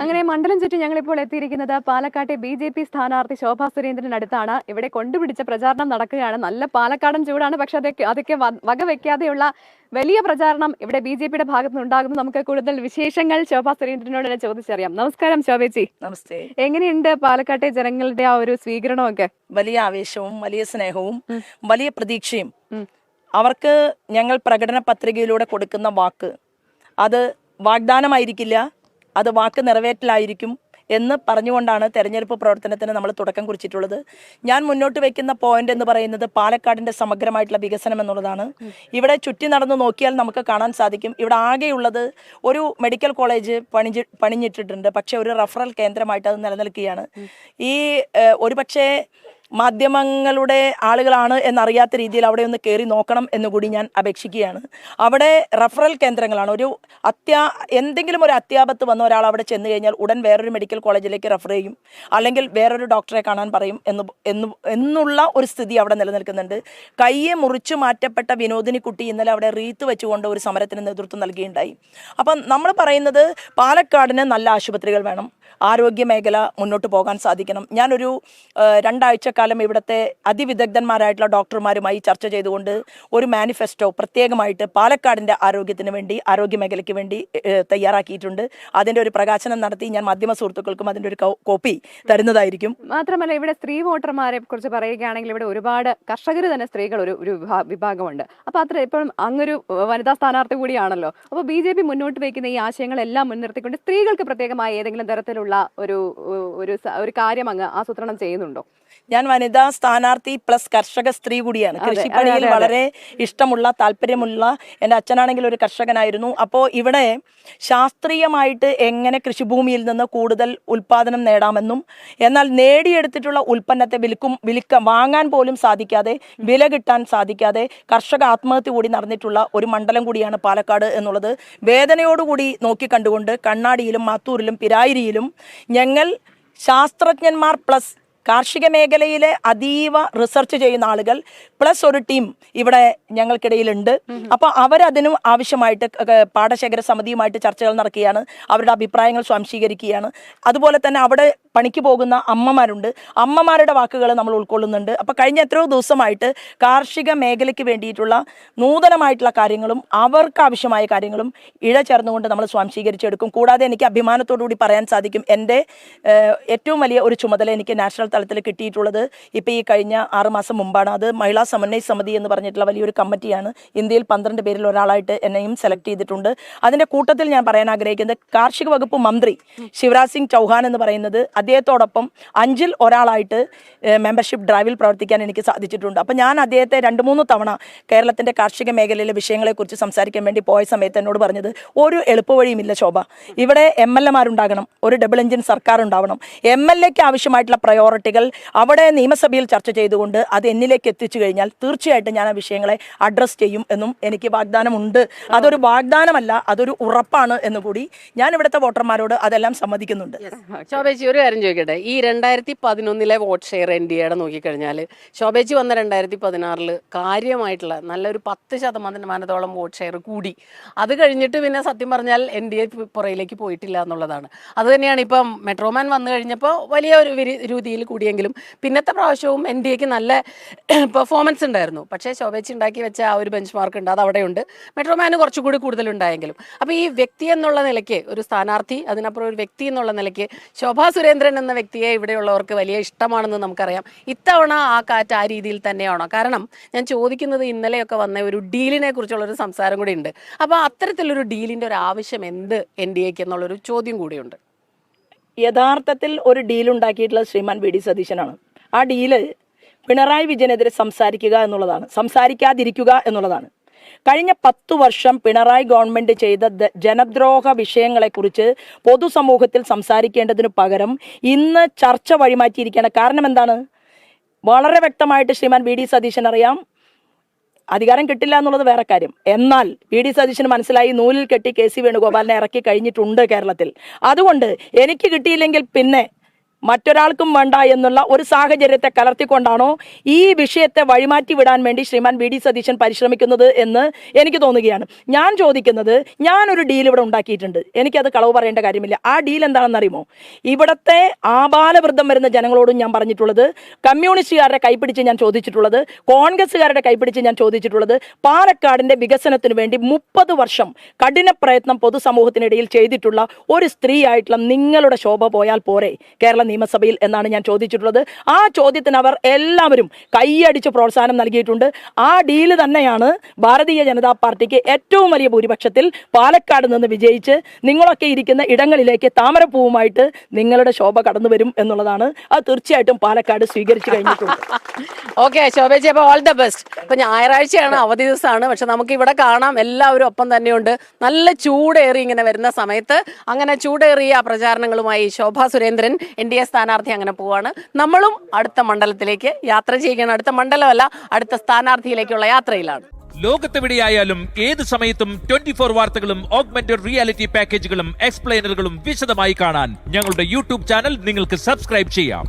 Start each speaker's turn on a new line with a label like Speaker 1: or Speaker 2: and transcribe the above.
Speaker 1: അങ്ങനെ മണ്ഡലം ചുറ്റി ഞങ്ങളിപ്പോൾ എത്തിയിരിക്കുന്നത് പാലക്കാട്ടെ BJP സ്ഥാനാർത്ഥി ശോഭാ സുരേന്ദ്രനടുത്താണ്. ഇവിടെ കൊണ്ടുപിടിച്ച പ്രചാരണം നടക്കുകയാണ്. നല്ല പാലക്കാടൻ ചൂടാണ്, പക്ഷെ അതൊക്കെ വകവെക്കാതെയുള്ള വലിയ പ്രചാരണം ഇവിടെ BJPയുടെ ഭാഗത്ത് നിന്നുണ്ടാകുന്നു. നമുക്ക് കൂടുതൽ വിശേഷങ്ങൾ ശോഭാ സുരേന്ദ്രനോട് തന്നെ ചോദിച്ചറിയാം. നമസ്കാരം ശോഭേച്ചി.
Speaker 2: നമസ്തേ.
Speaker 1: എങ്ങനെയുണ്ട് പാലക്കാട്ടെ ജനങ്ങളുടെ ആ ഒരു സ്വീകരണമൊക്കെ?
Speaker 2: വലിയ ആവേശവും വലിയ സ്നേഹവും വലിയ പ്രതീക്ഷയും. അവർക്ക് ഞങ്ങൾ പ്രകടന പത്രികയിലൂടെ കൊടുക്കുന്ന വാക്ക് അത് വാഗ്ദാനമായിരിക്കില്ല, അത് വാക്ക് നിറവേറ്റലായിരിക്കും എന്ന് പറഞ്ഞുകൊണ്ടാണ് തെരഞ്ഞെടുപ്പ് പ്രവർത്തനത്തിന് നമ്മൾ തുടക്കം കുറിച്ചിട്ടുള്ളത്. ഞാൻ മുന്നോട്ട് വയ്ക്കുന്ന പോയിന്റ് എന്ന് പറയുന്നത് പാലക്കാടിന്റെ സമഗ്രമായിട്ടുള്ള വികസനം എന്നുള്ളതാണ്. ഇവിടെ ചുറ്റി നടന്നു നോക്കിയാൽ നമുക്ക് കാണാൻ സാധിക്കും, ഇവിടെ ആകെയുള്ളത് ഒരു മെഡിക്കൽ കോളേജ് പണിഞ്ഞിട്ടിട്ടുണ്ട്, പക്ഷെ ഒരു റഫറൽ കേന്ദ്രമായിട്ട് അത് നിലനിൽക്കുകയാണ്. ഈ ഒരുപക്ഷെ മാധ്യമങ്ങളുടെ ആളുകളാണ് എന്നറിയാത്ത രീതിയിൽ അവിടെ ഒന്ന് കയറി നോക്കണം എന്നുകൂടി ഞാൻ അപേക്ഷിക്കുകയാണ്. അവിടെ റഫറൽ കേന്ദ്രങ്ങളാണ്. എന്തെങ്കിലും ഒരു അത്യാപത്ത് വന്ന ഒരാൾ അവിടെ ചെന്ന് കഴിഞ്ഞാൽ ഉടൻ വേറൊരു മെഡിക്കൽ കോളേജിലേക്ക് റെഫർ ചെയ്യും, അല്ലെങ്കിൽ വേറൊരു ഡോക്ടറെ കാണാൻ പറയും എന്നുള്ള ഒരു സ്ഥിതി അവിടെ നിലനിൽക്കുന്നുണ്ട്. കയ്യെ മുറിച്ചു മാറ്റപ്പെട്ട വിനോദിനി കുട്ടി ഇന്നലെ അവിടെ റീത്ത് വെച്ചുകൊണ്ട് ഒരു സമരത്തിന് നേതൃത്വം നൽകിയിട്ടുണ്ടായി. അപ്പം നമ്മൾ പറയുന്നത് പാലക്കാടിന് നല്ല ആശുപത്രികൾ വേണം, ആരോഗ്യ മേഖല മുന്നോട്ട് പോകാൻ സാധിക്കണം. ഞാനൊരു 2 ആഴ്ചക്കാലം ഇവിടുത്തെ അതിവിദഗ്ധന്മാരായിട്ടുള്ള ഡോക്ടർമാരുമായി ചർച്ച ചെയ്തുകൊണ്ട് ഒരു മാനിഫെസ്റ്റോ പ്രത്യേകമായിട്ട് പാലക്കാടിൻ്റെ ആരോഗ്യത്തിന് വേണ്ടി, ആരോഗ്യ മേഖലയ്ക്ക് വേണ്ടി തയ്യാറാക്കിയിട്ടുണ്ട്. അതിൻ്റെ ഒരു പ്രകാശനം നടത്തി ഞാൻ മാധ്യമ സുഹൃത്തുക്കൾക്കും അതിൻ്റെ ഒരു കോപ്പി തരുന്നതായിരിക്കും.
Speaker 1: മാത്രമല്ല ഇവിടെ സ്ത്രീ വോട്ടർമാരെ കുറിച്ച് പറയുകയാണെങ്കിൽ ഇവിടെ ഒരുപാട് കർഷകർ തന്നെ സ്ത്രീകൾ ഒരു വിഭാഗമുണ്ട്. അപ്പൊ അത്ര ഇപ്പം അങ്ങൊരു വനിതാ സ്ഥാനാർത്ഥി കൂടിയാണല്ലോ. അപ്പൊ BJP മുന്നോട്ട് വയ്ക്കുന്ന ഈ ആശയങ്ങളെല്ലാം മുൻനിർത്തിക്കൊണ്ട് സ്ത്രീകൾക്ക് പ്രത്യേകമായ ഏതെങ്കിലും തരത്തിലുള്ള ഒരു കാര്യം അങ്ങ് ആസൂത്രണം ചെയ്യുന്നുണ്ടോ?
Speaker 2: ഞാൻ വനിതാ സ്ഥാനാർത്ഥി പ്ലസ് കർഷക സ്ത്രീ കൂടിയാണ്. കൃഷിപ്പണിയിൽ വളരെ ഇഷ്ടമുള്ള, താല്പര്യമുള്ള, എൻ്റെ അച്ഛനാണെങ്കിൽ ഒരു കർഷകനായിരുന്നു. അപ്പോൾ ഇവിടെ ശാസ്ത്രീയമായിട്ട് എങ്ങനെ കൃഷിഭൂമിയിൽ നിന്ന് കൂടുതൽ ഉൽപാദനം നേടാമെന്നും, എന്നാൽ നേടിയെടുത്തിട്ടുള്ള ഉൽപ്പന്നത്തെ വാങ്ങാൻ പോലും സാധിക്കാതെ, വില കിട്ടാൻ സാധിക്കാതെ കർഷക ആത്മഹത്യ കൂടി നടന്നിട്ടുള്ള ഒരു മണ്ഡലം കൂടിയാണ് പാലക്കാട് എന്നുള്ളത് വേദനയോടുകൂടി നോക്കിക്കണ്ടുകൊണ്ട് കണ്ണാടിയിലും മാത്തൂരിലും പിരായിരിയിലും ഞങ്ങൾ ശാസ്ത്രജ്ഞന്മാർ പ്ലസ് കാർഷിക മേഖലയിലെ അതീവ റിസർച്ച് ചെയ്യുന്ന ആളുകൾ പ്ലസ് ഒരു ടീം ഇവിടെ ഞങ്ങൾക്കിടയിലുണ്ട്. അപ്പോൾ അവരതിനും ആവശ്യമായിട്ട് പാടശേഖര സമിതിയുമായിട്ട് ചർച്ചകൾ നടക്കുകയാണ്, അവരുടെ അഭിപ്രായങ്ങൾ സ്വാംശീകരിക്കുകയാണ്. അതുപോലെ തന്നെ അവിടെ പണിക്ക് പോകുന്ന അമ്മമാരുണ്ട്, അമ്മമാരുടെ വാക്കുകൾ നമ്മൾ ഉൾക്കൊള്ളുന്നുണ്ട്. അപ്പോൾ കഴിഞ്ഞ എത്രയോ ദിവസമായിട്ട് കാർഷിക മേഖലയ്ക്ക് വേണ്ടിയിട്ടുള്ള നൂതനമായിട്ടുള്ള കാര്യങ്ങളും അവർക്ക് ആവശ്യമായ കാര്യങ്ങളും ചേർന്നുകൊണ്ട് നമ്മൾ സ്വാംശീകരിച്ചെടുക്കും. കൂടാതെ എനിക്ക് അഭിമാനത്തോടുകൂടി പറയാൻ സാധിക്കും, എൻ്റെ ഏറ്റവും വലിയ ഒരു ചുമതല എനിക്ക് നാഷണൽ തലത്തിൽ കിട്ടിയിട്ടുള്ളത് ഇപ്പോൾ ഈ കഴിഞ്ഞ 6 മാസം മുമ്പാണ്. അത് മഹിളാ സമന്വയ സമിതി എന്ന് പറഞ്ഞിട്ടുള്ള വലിയൊരു കമ്മിറ്റിയാണ്. ഇന്ത്യയിൽ 12 പേരിൽ ഒരാളായിട്ട് എന്നെയും സെലക്ട് ചെയ്തിട്ടുണ്ട്. അതിൻ്റെ കൂട്ടത്തിൽ ഞാൻ പറയാൻ ആഗ്രഹിക്കുന്നത് കാർഷിക വകുപ്പ് മന്ത്രി ശിവരാജ് സിംഗ് ചൗഹാൻ എന്ന് പറയുന്നത്, അദ്ദേഹത്തോടൊപ്പം 5-ൽ ഒരാളായിട്ട് മെമ്പർഷിപ്പ് ഡ്രൈവിൽ പ്രവർത്തിക്കാൻ എനിക്ക് സാധിച്ചിട്ടുണ്ട്. അപ്പം ഞാൻ അദ്ദേഹത്തെ 2-3 തവണ കേരളത്തിൻ്റെ കാർഷിക മേഖലയിലെ വിഷയങ്ങളെക്കുറിച്ച് സംസാരിക്കാൻ വേണ്ടി പോയ സമയത്ത് എന്നോട് പറഞ്ഞത്, ഒരു എളുപ്പവഴിയുമില്ല ശോഭ, ഇവിടെ MLA-മാരുണ്ടാകണം, ഒരു ഡബിൾ എഞ്ചിൻ സർക്കാർ ഉണ്ടാവണം, MLA-ക്ക് ആവശ്യമായിട്ടുള്ള പ്രയോറിറ്റികൾ അവിടെ നിയമസഭയിൽ ചർച്ച ചെയ്തുകൊണ്ട് അത് എന്നിലേക്ക് എത്തിച്ചു കഴിഞ്ഞാൽ തീർച്ചയായിട്ടും ഞാൻ ആ വിഷയങ്ങളെ അഡ്രസ് ചെയ്യും എന്നും എനിക്ക് വാഗ്ദാനമുണ്ട്. അതൊരു വാഗ്ദാനമല്ല, അതൊരു ഉറപ്പാണ് എന്നുകൂടി ഞാൻ ഇവിടുത്തെ വോട്ടർമാരോട് അതെല്ലാം സമ്മതിക്കുന്നുണ്ട്.
Speaker 3: ശോഭേച്ചി, ഒരു കാര്യം ചോദിക്കട്ടെ, ഈ 2011 വോട്ട് ഷെയർ NDAയുടെ നോക്കിക്കഴിഞ്ഞാൽ ശോഭേച്ചി വന്ന 2016 കാര്യമായിട്ടുള്ള നല്ലൊരു 10% വോട്ട് ഷെയർ കൂടി. അത് കഴിഞ്ഞിട്ട് പിന്നെ സത്യം പറഞ്ഞാൽ NDA പുറയിലേക്ക് പോയിട്ടില്ല എന്നുള്ളതാണ്. അത് തന്നെയാണ് ഇപ്പം മെട്രോമാൻ വന്നു കഴിഞ്ഞപ്പോൾ വലിയ ഒരു രീതിയിൽ കൂടിയെങ്കിലും പിന്നത്തെ പ്രാവശ്യവും NDAക്ക് നല്ല പെർഫോമൻസ് ഉണ്ടായിരുന്നു. പക്ഷേ ശോഭേച്ചി ഉണ്ടാക്കി വെച്ച ആ ഒരു ബെഞ്ച് മാർക്ക് ഉണ്ട്, അത് അവിടെയുണ്ട്. മെട്രോമാന് കുറച്ചുകൂടി കൂടുതലുണ്ടായെങ്കിലും. അപ്പോൾ ഈ വ്യക്തി എന്നുള്ള നിലയ്ക്ക് ഒരു സ്ഥാനാർത്ഥി, അതിനപ്പുറം ഒരു വ്യക്തി എന്നുള്ള നിലയ്ക്ക് ശോഭാ സുരേന്ദ്രൻ എന്ന വ്യക്തിയെ ഇവിടെയുള്ളവർക്ക് വലിയ ഇഷ്ടമാണെന്ന് നമുക്കറിയാം. ഇത്തവണ ആ കാറ്റ് ആ രീതിയിൽ തന്നെയാണോ? കാരണം ഞാൻ ചോദിക്കുന്നത്, ഇന്നലെയൊക്കെ വന്ന ഒരു ഡീലിനെ കുറിച്ചുള്ളൊരു സംസാരം കൂടി ഉണ്ട്. അപ്പോൾ അത്തരത്തിലൊരു ഡീലിൻ്റെ ഒരു ആവശ്യം എന്ത് NDAക്ക് എന്നുള്ളൊരു ചോദ്യം കൂടിയുണ്ട്.
Speaker 2: യഥാർത്ഥത്തിൽ ഒരു ഡീൽ ഉണ്ടാക്കിയിട്ടുള്ളത് ശ്രീമാൻ VD സതീശനാണ്. ആ ഡീല് പിണറായി വിജയനെതിരെ സംസാരിക്കാതിരിക്കുക എന്നുള്ളതാണ്. കഴിഞ്ഞ 10 വർഷം പിണറായി ഗവൺമെന്റ് ചെയ്ത ജനദ്രോഹ വിഷയങ്ങളെക്കുറിച്ച് പൊതുസമൂഹത്തിൽ സംസാരിക്കേണ്ടതിനു പകരം ഇന്ന് ചർച്ച വഴിമാറ്റിയിരിക്കുകയാണ്. കാരണം എന്താണ്? വളരെ വ്യക്തമായിട്ട് ശ്രീമാൻ VD സതീശൻ അറിയാം, അധികാരം കിട്ടില്ല എന്നുള്ളത് വേറെ കാര്യം. എന്നാൽ VD സതീശന് മനസ്സിലായി, നൂലിൽ കെട്ടി KC വേണുഗോപാലിനെ ഇറക്കി കഴിഞ്ഞിട്ടുണ്ട് കേരളത്തിൽ. അതുകൊണ്ട് എനിക്ക് കിട്ടിയില്ലെങ്കിൽ പിന്നെ മറ്റൊരാൾക്കും വേണ്ട എന്നുള്ള ഒരു സാഹചര്യത്തെ കലർത്തിക്കൊണ്ടാണോ ഈ വിഷയത്തെ വഴിമാറ്റി വിടാൻ വേണ്ടി ശ്രീമാൻ വി ഡി സതീശൻ പരിശ്രമിക്കുന്നത് എന്ന് എനിക്ക് തോന്നുകയാണ്. ഞാൻ ചോദിക്കുന്നത്, ഞാനൊരു ഡീൽ ഇവിടെ ഉണ്ടാക്കിയിട്ടുണ്ട്, എനിക്കത് കളവ് പറയേണ്ട കാര്യമില്ല. ആ ഡീൽ എന്താണെന്ന് അറിയുമോ? ഇവിടുത്തെ ആബാലവൃദ്ധം വരുന്ന ജനങ്ങളോടും ഞാൻ പറഞ്ഞിട്ടുള്ളത്, കമ്മ്യൂണിസ്റ്റുകാരുടെ കൈപ്പിടിച്ച് ഞാൻ ചോദിച്ചിട്ടുള്ളത്, കോൺഗ്രസ്സുകാരുടെ കൈപ്പിടിച്ച് ഞാൻ ചോദിച്ചിട്ടുള്ളത്, പാലക്കാടിന്റെ വികസനത്തിന് വേണ്ടി 30 വർഷം കഠിന പ്രയത്നം പൊതുസമൂഹത്തിനിടയിൽ ചെയ്തിട്ടുള്ള ഒരു സ്ത്രീ ആയിട്ടുള്ള നിങ്ങളുടെ ശോഭ പോയാൽ പോരെ കേരള നിയമസഭയിൽ എന്നാണ് ഞാൻ ചോദിച്ചിട്ടുള്ളത്. ആ ചോദ്യത്തിന് അവർ എല്ലാവരും കൈയടിച്ച് പ്രോത്സാഹനം നൽകിയിട്ടുണ്ട്. ആ ഡീല് തന്നെയാണ് ഭാരതീയ ജനതാ പാർട്ടിക്ക് ഏറ്റവും വലിയ ഭൂരിപക്ഷത്തിൽ പാലക്കാട് നിന്ന് വിജയിച്ച് നിങ്ങളൊക്കെ ഇരിക്കുന്ന ഇടങ്ങളിലേക്ക് താമരപ്പൂവുമായിട്ട് നിങ്ങളുടെ ശോഭ കടന്നു വരും എന്നുള്ളതാണ്. അത് തീർച്ചയായിട്ടും പാലക്കാട് സ്വീകരിച്ചു കഴിഞ്ഞിട്ടുണ്ട്.
Speaker 3: ഓക്കെ ശോഭേച്ചി, അപ്പോൾ ഓൾ ദ ബെസ്റ്റ്. ഇപ്പൊ ഞായറാഴ്ചയാണ്, അവധി ദിവസമാണ്, പക്ഷെ നമുക്ക് ഇവിടെ കാണാം എല്ലാവരും ഒപ്പം തന്നെയുണ്ട്. നല്ല ചൂടേറി ഇങ്ങനെ വരുന്ന സമയത്ത് അങ്ങനെ ചൂടേറിയ പ്രചാരണങ്ങളുമായി ശോഭാ സുരേന്ദ്രൻ NDA സ്ഥാനാർത്ഥി അങ്ങനെ പോവാണ്. നമ്മളും അടുത്ത മണ്ഡലത്തിലേക്ക് യാത്ര ചെയ്യുകയാണ്. അടുത്ത മണ്ഡലമല്ല, അടുത്ത സ്ഥാനാർത്ഥിയിലേക്കുള്ള യാത്രയിലാണ്.
Speaker 4: ലോകത്തെവിടെയായാലും ഏത് സമയത്തും 24 വാർത്തകളും ഓഗ്മെന്റഡ് റിയാലിറ്റി പാക്കേജുകളും എക്സ്പ്ലെയിനറുകളും വിശദമായി കാണാൻ ഞങ്ങളുടെ യൂട്യൂബ് ചാനൽ നിങ്ങൾക്ക് സബ്സ്ക്രൈബ് ചെയ്യാം.